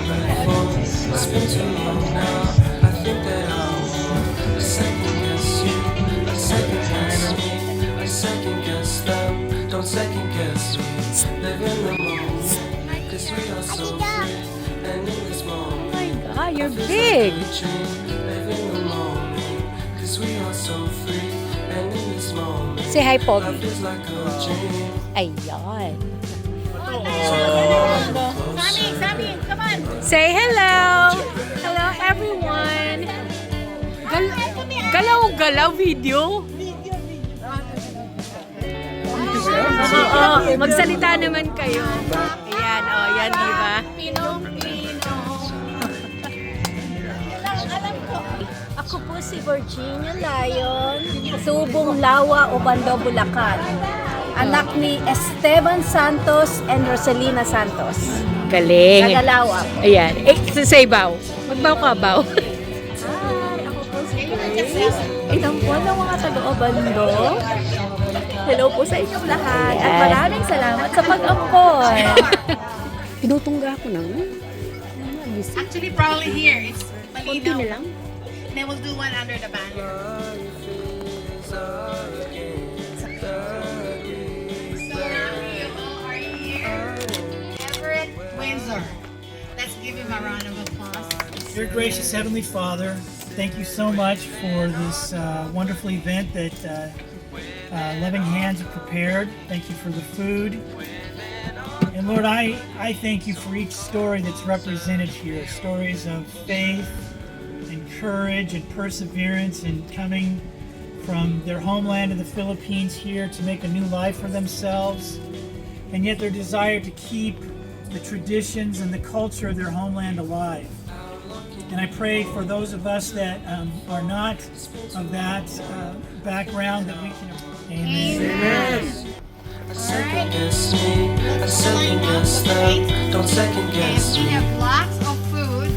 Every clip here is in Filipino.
It's been too long now. I think that I won't second guess you, second guess me, second guess them. Don't second guess me. Live in the moment, 'cause we are so free. And in this moment, Ah, you're big. live in the moment, 'cause we are so free. And in this moment, Say hi, Pogi. feels like a dream. Ayan. Sammy, come on. Say hello. Hello, everyone. Galaw-galaw video. Oo, magsalita naman kayo. Ayan, oh, yan, di ba? Pinong-pino. Alam ko. Ako po si Virginia Lion, Subong Lawa, Obando, Bulacan. Anak ni Esteban Santos and Rosalina Santos. Galing. Tagalawak. Ayan. Say bow. Magbaw ka, bow. Hi, ako po si Grace. Ilang po ng mga taga-Obando. Hello po sa inyong lahat. At maraming salamat sa pag-ampon. Tinutungga ako ng Actually, probably here. It's konti na malinaw. lang. Then we'll do one under the banner. Sammy, you all are here. Everett Windsor. Let's give him a round of applause. Dear gracious Heavenly Father, thank you so much for this wonderful event that Loving Hands have prepared. Thank you for the food. And Lord, I thank you for each story that's represented here. Stories of faith and courage and perseverance in coming from their homeland of the Philippines here to make a new life for themselves. And yet their desire to keep the traditions and the culture of their homeland alive. And I pray for those of us that are not of that background that we can. Amen. Second guess me, second guess them. Don't second guess We me. have lots of food.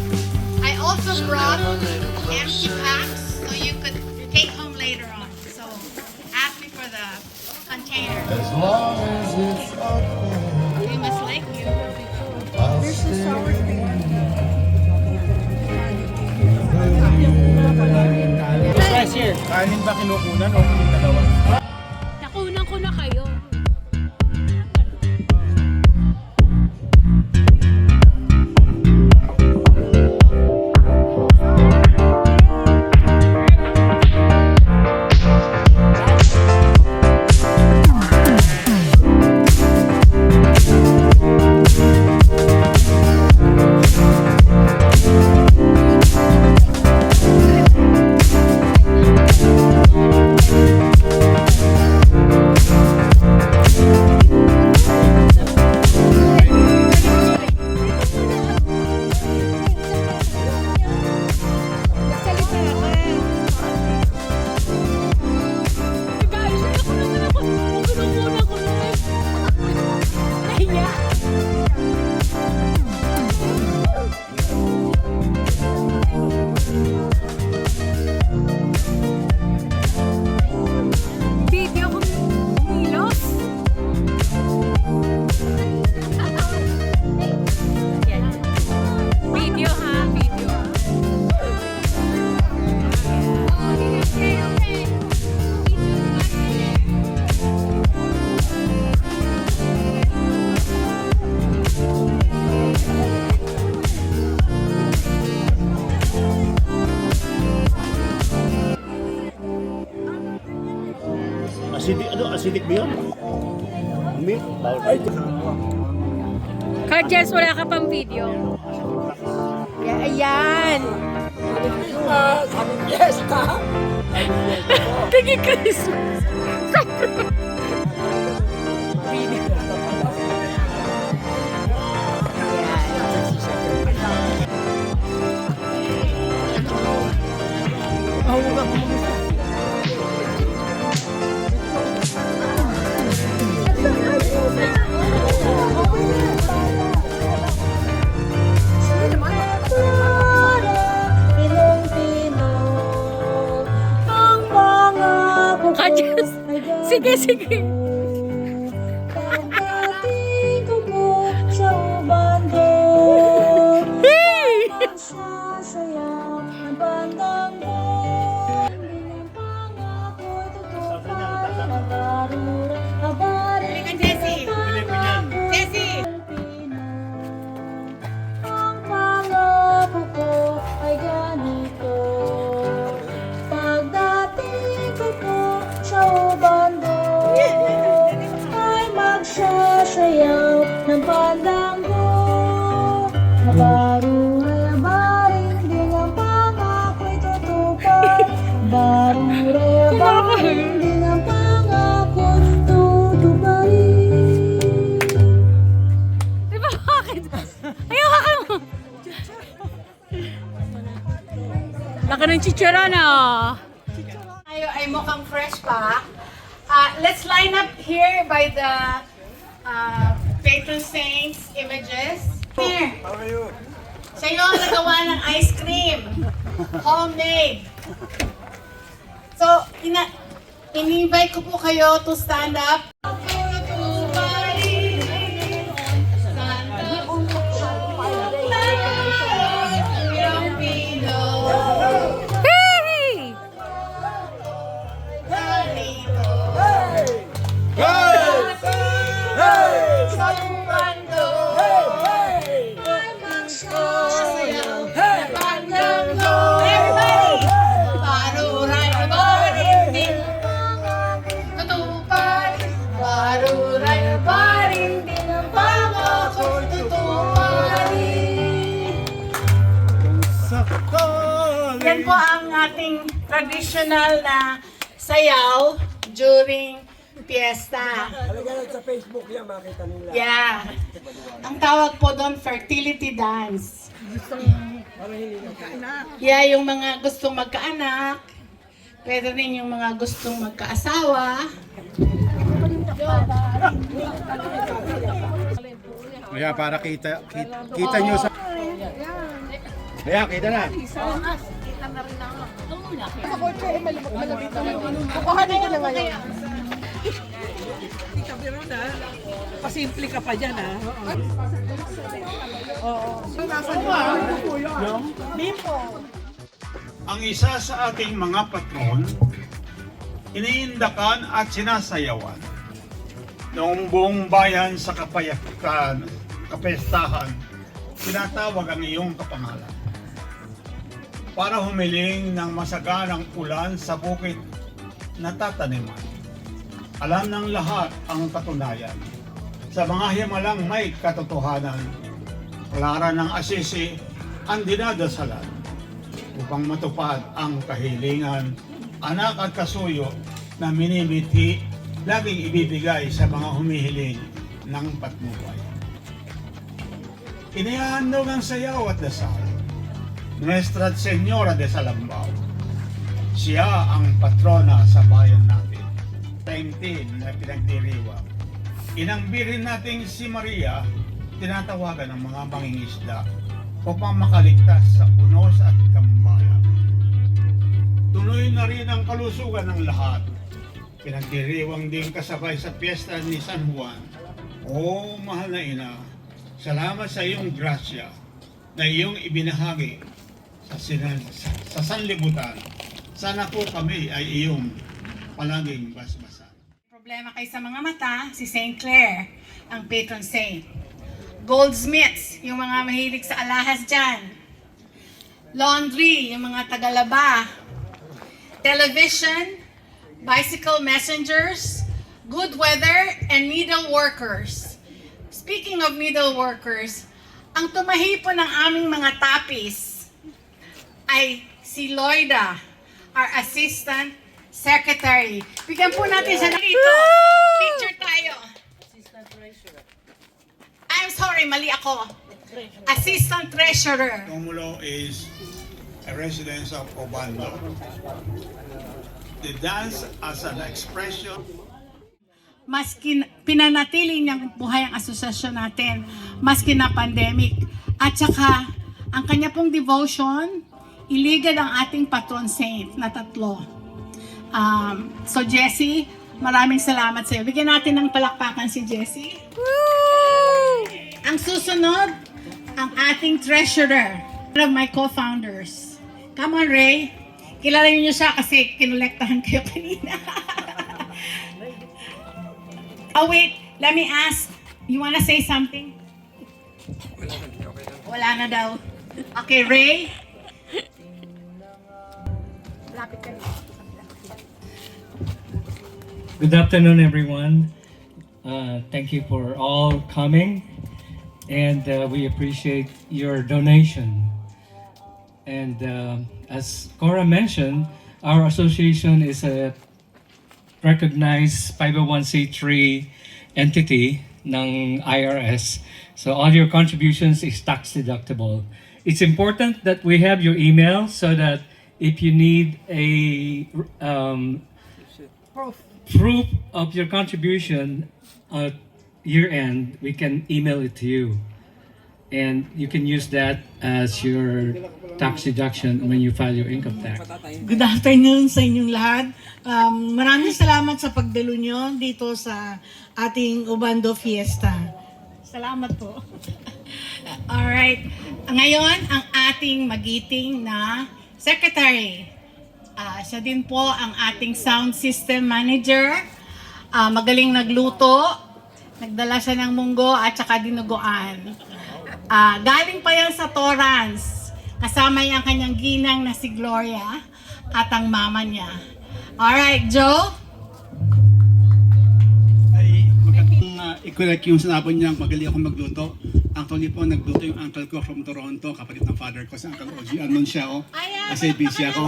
I also brought empty packs so you could take home later on. So ask me for the container. As long as it's open, They must like you. I'll stay. Cashier, kanin ba kinukunan o yung dalawa? Nakunan ko na kayo. Video ko umilos. Video ha, video. Acidic ba yun? Milk? Bawal. Kadjes, wala ka pang video. Ayan. Yes, ka? Tagi Christmas. Video. Kadjes. Sige, sige. Pagdating ko po sa bando. magsasayaw ng bandang mo. Ang pangako'y tutupad na barura, Bili ka, Jessie. Jessie! Ang pangako ko ay ganito. Pagdating ko po sa ubando, ay magsasayaw ng pandango. Baruray-baring din ang pangako'y tutupad. Baruray-baring din ang pangako'y tutuparin. Di ba bakit? Ayaw ka mo! Laka ng chichara na. Tayo ay mukhang fresh pa. Let's line up here by the patron saints images. Here. How are you? Siya yung nagawa ng ice cream. Homemade. So, in-invite ko po kayo to stand up. Hey! Yan po ang ating traditional na sayaw during fiesta. Sa Facebook yan, makita nila. Yeah. Ang tawag po doon, fertility dance. Yeah, yung mga gustong magkaanak. Pwede rin yung mga gustong magkaasawa. Kaya para kita nyo sa... Kaya, kita na. Pasimple ka pa dyan, ha? Ang isa sa ating mga patron, iniindakan at sinasayawan noong buong bayan sa kapestahan, tinatawag ang iyong kapangalan para humiling ng masaganang ulan sa bukid na tataniman. Alam ng lahat ang katunayan. Sa mga himalang may katotohanan, klara ng Asisi ang dinadasalan upang matupad ang kahilingan, anak at kasuyo na minimithi, laging ibibigay sa mga humihiling ng patnubay. Inihahandog ang sayaw at dasal, Nuestra Señora de Salambao. Siya ang patrona sa bayan natin, taimtim na pinagdiriwang. Inangbirin natin si Maria, tinatawagan ng mga mangingisda upang makaligtas sa punos at kambala. Tuloy na rin ang kalusugan ng lahat. Pinagdiriwang din kasabay sa piyesta ni San Juan. O mahal na ina, salamat sa iyong grasya na iyong ibinahagi sa sanlibutan. Sana po kami ay iyong palaging basbasan. Problema kayo sa mga mata, si St. Clair, ang patron saint. Goldsmiths, yung mga mahilig sa alahas dyan. Laundry, yung mga tagalaba. Television, bicycle messengers, good weather, and needle workers. Speaking of needle workers, ang tumahi po ng aming mga tapis ay si Loida, our assistant secretary. Bigyan po natin siya dito. Picture tayo. I'm sorry, mali ako. Assistant treasurer. Romulo is a resident of Obando. The dance as an expression. Maski pinanatili niyang buhay ang asosasyon natin, maski na pandemic. At saka, ang kanya pong devotion, iligad ang ating patron saint na tatlo. So Jessie, maraming salamat sa iyo. Bigyan natin ng palakpakan si Jessie. Ang susunod, ang ating treasurer, One of my co-founders. Come on, Ray. Kilala niyo siya kasi kinolektahan kayo kanina. Oh, wait. Let me ask. You wanna say something? Wala na daw. Okay, Ray. Good afternoon, everyone. Thank you for all coming, and we appreciate your donation. And as Cora mentioned, our association is a recognized 501c3 entity ng IRS. So all your contributions is tax deductible. It's important that we have your email so that if you need a proof of your contribution at year end, we can email it to you. And you can use that as your tax deduction when you file your income tax. Good afternoon sa inyong lahat. Maraming salamat sa pagdalo nyo dito sa ating Ubando Fiesta. Salamat po. Alright. Ngayon, ang ating magiting na secretary. Siya din po ang ating sound system manager. Magaling nagluto. Nagdala siya ng munggo at saka dinuguan. Galing pa yan sa Torrance. Kasama niya ang kanyang ginang na si Gloria at ang mama niya. Alright, Joe? Ay, magandang i-correct yung sinabi niyang magaling ako magluto. Actually po, nagluto yung uncle ko from Toronto, kapatid ng father ko, si Uncle OG. Anon siya ako, kasi busy ako.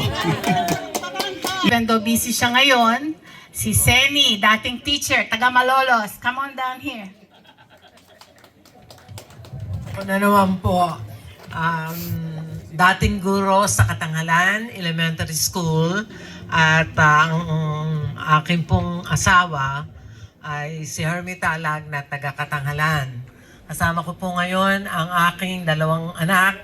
Even though busy siya ngayon, si Seni, dating teacher, taga Malolos. Come on down here. Ako na naman po, dating guro sa Katanghalan Elementary School at ang aking pong asawa ay si Hermie Talag na taga Katanghalan. Kasama ko po ngayon ang aking dalawang anak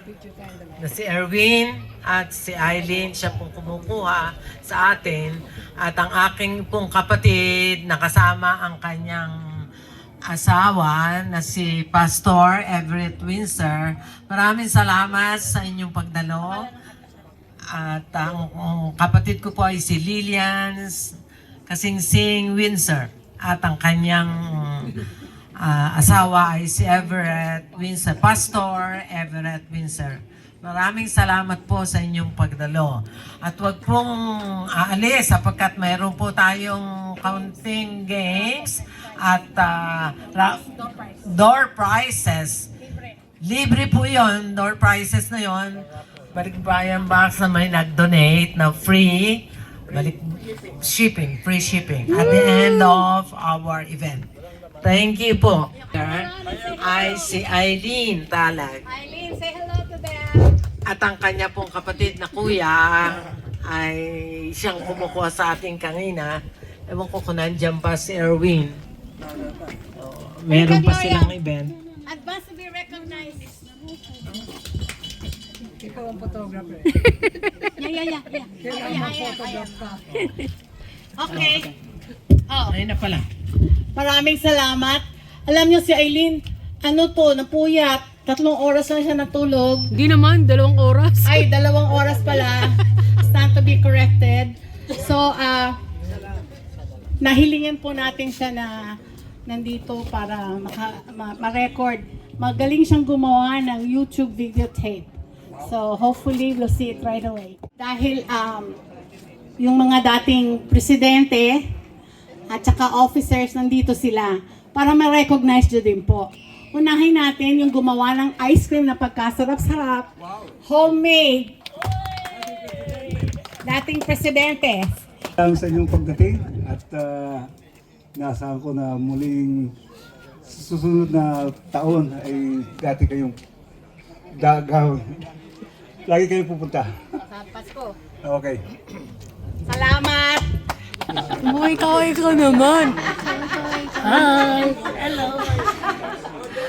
na si Erwin at si Eileen. Siya pong kumukuha sa atin. At ang aking pong kapatid na kasama ang kanyang asawa na si Pastor Everett Windsor. Maraming salamat sa inyong pagdalo. At ang kapatid ko po ay si Lilian Kasingsing Windsor. At ang kanyang asawa ay si Everett Windsor, Pastor Everett Windsor. Maraming salamat po sa inyong pagdalo. At wag pong aalis sapagkat mayroon po tayong counting games at door prizes. Libre po yon, door prizes na yon. Balikbayan box na may nag-donate na free. Free shipping at the end of our event. Thank you po. Ay si Eileen Talag. Eileen, say hello to them. At ang kanya pong kapatid na kuya ay siyang kumukuha sa ating kanina. Ewan ko kung nandiyan pa si Erwin. Meron pa silang event. Advance to be recognized. Ikaw ang photographer. Yeah. Okay. Oh, Ayun na pala. maraming salamat. Alam niyo si Eileen, napuyat. 3 oras na siya natulog. Hindi naman, 2 oras. Ay, 2 oras pala. Stand to be corrected. So, nahilingan po natin siya na nandito para ma-record. Magaling siyang gumawa ng YouTube videotape. So, hopefully, we'll see it right away. Dahil yung mga dating presidente at saka officers nandito sila para ma-recognize nyo din po. Unahin natin yung gumawa ng ice cream na pagkasarap-sarap. Homemade. Dating presidente. Ang sa inyong pagdating at naasahan ko na muling susunod na taon ay dati kayong gagawin. Lagi kayong pupunta. Sa Pasko. Okay. Salamat! Umuwi ka naman. Hi! Hello!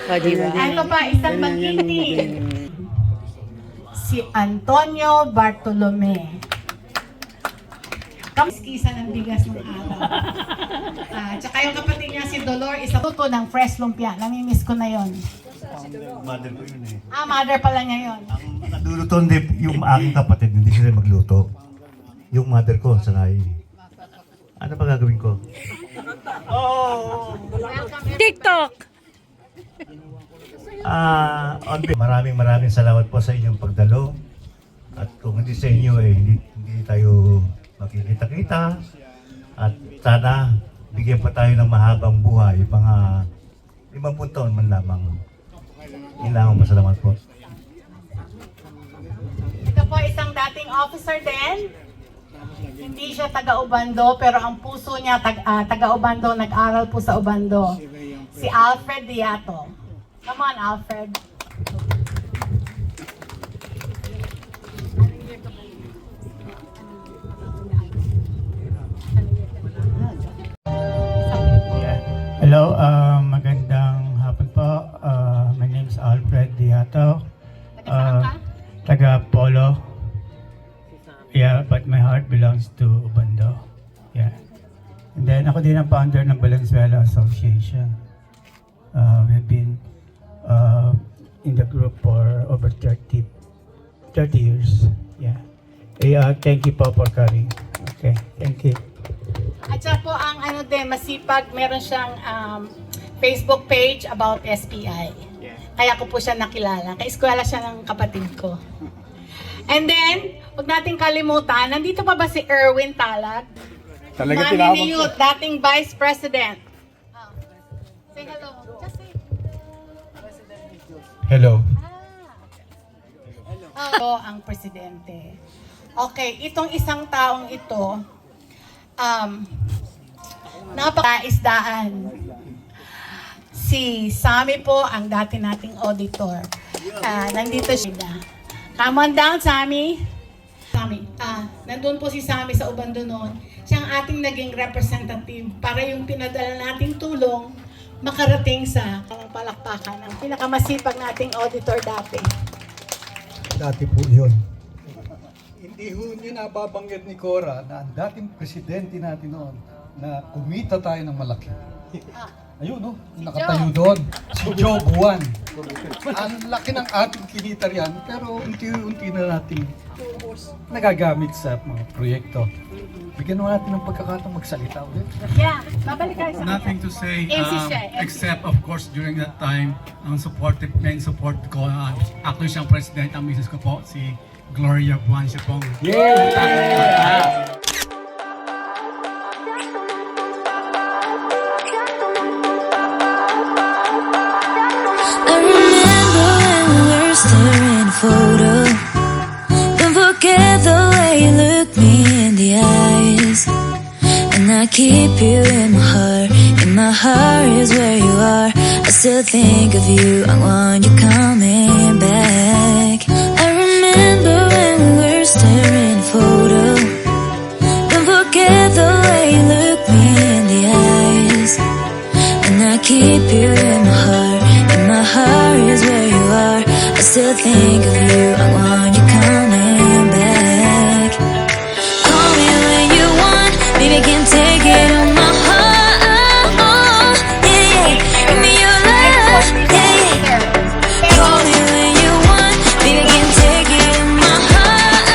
Ito pa, isang magiting. Si Antonio Bartolome. Kamiskisa ng bigas ng araw. Tsaka yung kapatid niya si Dolor, isa tuto ng fresh lumpia. Namimiss ko na yon. Mother ko yun eh. Mother pala niya yon. Ang anak Luluto, hindi. Yung aking kapatid, hindi sila magluto. Yung mother ko, sanay. Ano pa gagawin ko? TikTok! Maraming salamat po sa inyong pagdalo. At kung hindi sa inyo, hindi tayo makikita-kita. At sana, bigyan pa tayo ng mahabang buhay. Mga 50 taon man lamang. Ilang masalamat po. Ito po isang dating officer din. Hindi siya taga-Ubando, pero ang puso niya taga-Ubando, nag-aral po sa Ubando. Si Alfred Diato. Come on, Alfred. Hello, magandang hapon po. My name is Alfred Diato. Taga Polo. Yeah, but my heart belongs to Ubando. Yeah. And then ako din ang founder ng Valenzuela Association. We've been in the group for over 30 years. Yeah. Thank you po for coming. Okay, thank you. At saka po ang masipag, meron siyang Facebook page about SPI. Kaya ko po siya nakilala. Kaeskwela siya ng kapatid ko. And then, huwag nating kalimutan, nandito pa ba si Erwin Talag? Talaga Mami ni Youth, dating Vice President. Say hello. Just say Hello. hello. Ang presidente. Okay, itong isang taong ito, napakaisdaan. Si Sammy po, ang dati nating auditor. Nandito siya. Come on down, Sammy. Sammy, nandun po si Sammy sa Ubando noon. Siya ang ating naging representative para yung pinadala nating tulong makarating sa palakpakan ng pinakamasipag nating auditor dati. Dati po yun. Hindi ho niyo nababanggit ni Cora na ang dating presidente natin noon na kumita tayo ng malaki. Ayun, no? Nakatayo doon. Si Joe Buwan. Ang laki ng ating kinita riyan, pero unti-unti na natin nagagamit sa mga proyekto. Bigyan mo natin ng pagkakataong magsalita ulit. Yeah, babalik kayo sa Nothing to say MC. except of course during that time ang main support ko actually siyang president, ang misis ko po si Gloria Buwan, siya pong staring a photo. Don't forget the way you look me in the eyes. And I keep you in my heart is where you are. I still think of you, I want you coming back. I remember when we were staring a photo. Don't forget the way you look me in the eyes. And I keep you in my heart is where you are. I still think of you, I want you coming back. Call me when you want, baby, can take it on my heart. Oh, yeah, yeah. Give me your love, yeah, yeah. Call me when you want, baby, can take it on my heart.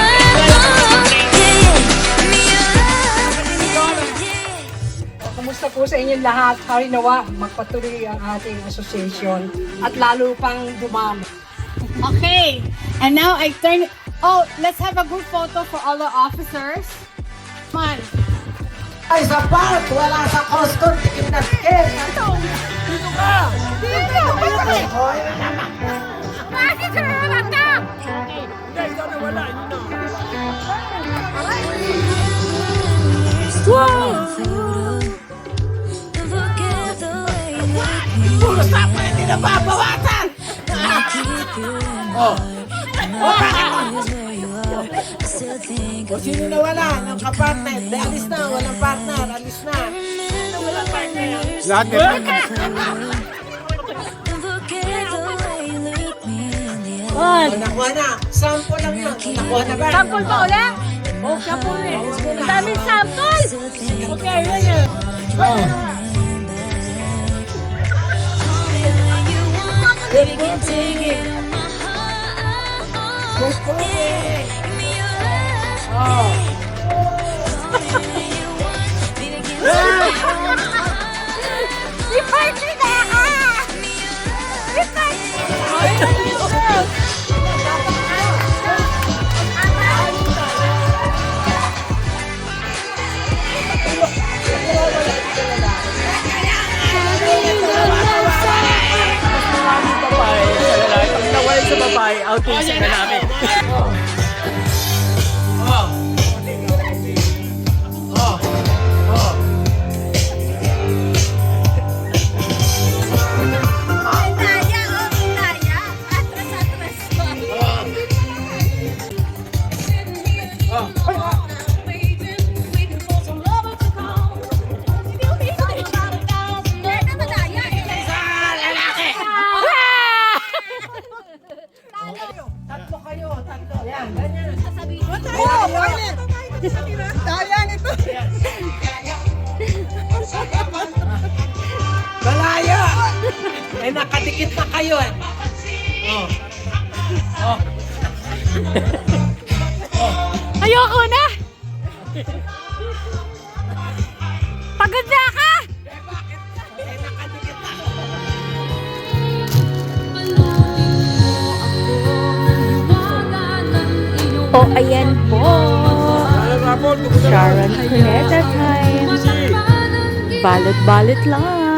Oh, yeah, yeah. Give me your love, yeah, yeah. Kumusta po sa inyong lahat? Harinawa, magpatuloy ang ating association at lalo pang dumami. Okay, and now I turn. Oh, let's have a group photo for all the officers. Come on. Ay, sa park, wala sa Costco, tikim na tikim. Dito ka! Dito! Bakit ka naman ka? Hindi, ikaw na wala. Wow! Puro sa pwede na babawasan! Oh! O sino na wala ng kapartner? De, alis na, walang partner, alis na. Walang partner. Lahat Nakuha na. Sample lang yun. Nakuha na ba? Sample pa ulit? Oh, sample eh. Ang daming sample! Okay, yun yun. Baby, can take it. Sa babae, outing sa lalaki. Malaya! Eh, nakadikit na kayo eh. Ayoko na! Pagod na ka! O, ayan po. Sharon Cuneta time. Balot-balot lang.